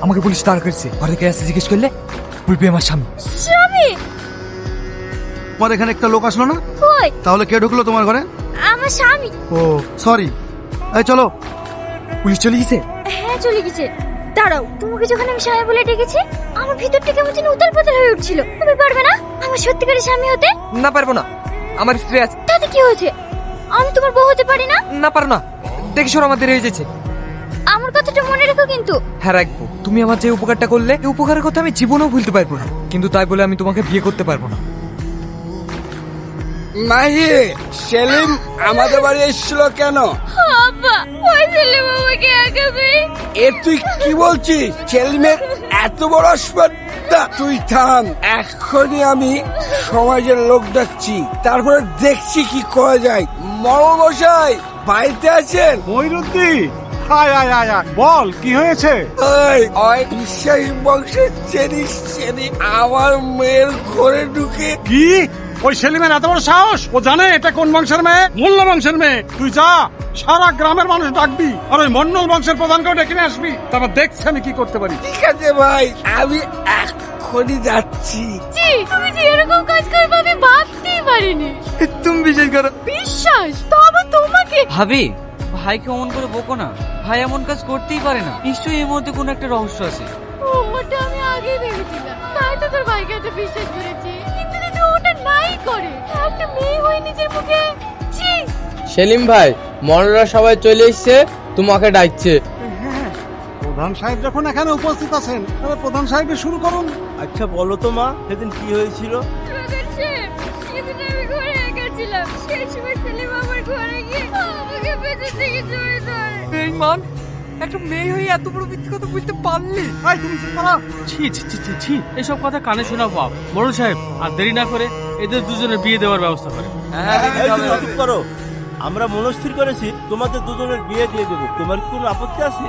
আমাকে পুলিশ দাঁড় করেছে। ঘরে কে আছে জিজ্ঞেস করলে বলবি আমার স্বামী। স্বামী? তোমার এখানে একটা লোক আসলো না? কই? তাহলে কে ঢুকলো তোমার ঘরে? আমার স্বামী। ও সরি। এই চলো। পুলিশ চলে গেছে? হ্যাঁ চলে গেছে। দাঁড়াও, তোমাকে যখন আমি স্বামী বলে ডেকেছি আমার ভিতরটা কেমন যেন উতাল পাতাল হয়ে উঠছিল। তুমি পারবে না আমার সত্যিকারের স্বামী হতে? না পারবো না, আমার স্ত্রী আছে। তাতে কি হয়েছে? আমি তোমার বউ হতে পারি না? না পারো না, দেখে সর আমার দেরি হয়ে যাচ্ছে। আমার কথাটা মনে রেখো কিন্তু। হ্যাঁ রাখবো। তুমি আমার যে উপকারটা করলে এই উপকারের কথা আমি জীবনেও ভুলতে পারবো না, কিন্তু তাই বলে আমি তোমাকে বিয়ে করতে পারবো না। মাহি, সেলিম আমাদের বাড়ি এসেছিল কেন? আব্বা, ওই ছেলে বাবাকে একা পেয়ে। এ তুই কি বলছিস? সেলিমের এত বড় স্পর্ধা? তুই থাম, এখনই আমি সমাজের লোক ডাকছি, তারপরে দেখছি কি করা যায়। মরমশাই বাড়িতে আছেন? ময়ূরুদ্দিন, আয় আয় আয় আয়, বল কি হয়েছে? ওই বিশ্বাস বংশের চেনি আমার মেয়ের ঘরে ঢুকে। কি ওই সেলিমের এত বড় সাহস? ও জানে এটা কোন বংশের মেয়ে? মোল্ল বংশের মেয়ে। তুই যা, সারা গ্রামের মানুষ ডাকবি আর ওই মন্ডল বংশের প্রধানকেও ডেকে নিয়ে আসবি, তারপর দেখছি আমি কি করতে পারি। ঠিক আছে ভাই, আমি এখনই যাচ্ছি। জি, তুমি যে এরকম কাজ করবে আমি ভাবতেই পারিনি। তুমি বিশ্বাস করো? বিশ্বাস তো আবার তোমাকে? ভাবি, ভাইকে অমন করে বকো না। ভাই এমন কাজ করতেই পারে না। নিশ্চয়ই এর মধ্যে কোনো একটা রহস্য আছে। ওটা আমি আগেই ভেবেছিলাম, তাই তো তোর ভাইকে এত বিশ্বাস করেছি। কিন্তু যদি ওটা নাই করে, একটা মেয়ে হয়ে নিজের মুখে ছি। সেলিম ভাই, মনরা সবাই চলে এসেছে, তোমাকে ডাকছে। প্রধান সাহেব যখন এখানে উপস্থিত আছেন, তাহলে প্রধান সাহেবের শুরু করুন। আচ্ছা বলো তো মা, সেদিন কি হয়েছিল? প্রধান সাহেব, সেদিন আমি ঘরে একা ছিলাম। সেই সময় ছেলে আমার ঘরে গিয়ে আমাকে পেছন থেকে জড়িয়ে ধরে। এই মান, একটা মেয়ে হয়ে এত বড় মিথ্যে কথা বুঝতে পারলি? এই তুমি চুপ করো। ছি ছি ছি ছি ছি, এসব কথা কানে শোনা পাপ। বড় সাহেব, আর দেরি না করে এদের দুজনের বিয়ে দেওয়ার ব্যবস্থা করে। এই তুমি চুপ করো। আমরা মনস্থির করেছি তোমাদের দুজনের বিয়ে দিয়ে দেবো। তোমার কি কোনো আপত্তি আছে?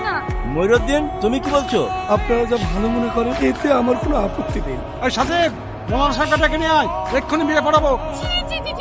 না। ময়ূরুদ্দিন, তুমি কি বলছো? আপনারা যা ভালো মনে করেন, এতে আমার কোনো আপত্তি নেই। এই সাহেব, মোল্লা সাহেবকে ডেকে নিয়ে আয়, এক্ষুনি বিয়ে পড়াবো। ছি ছি ছি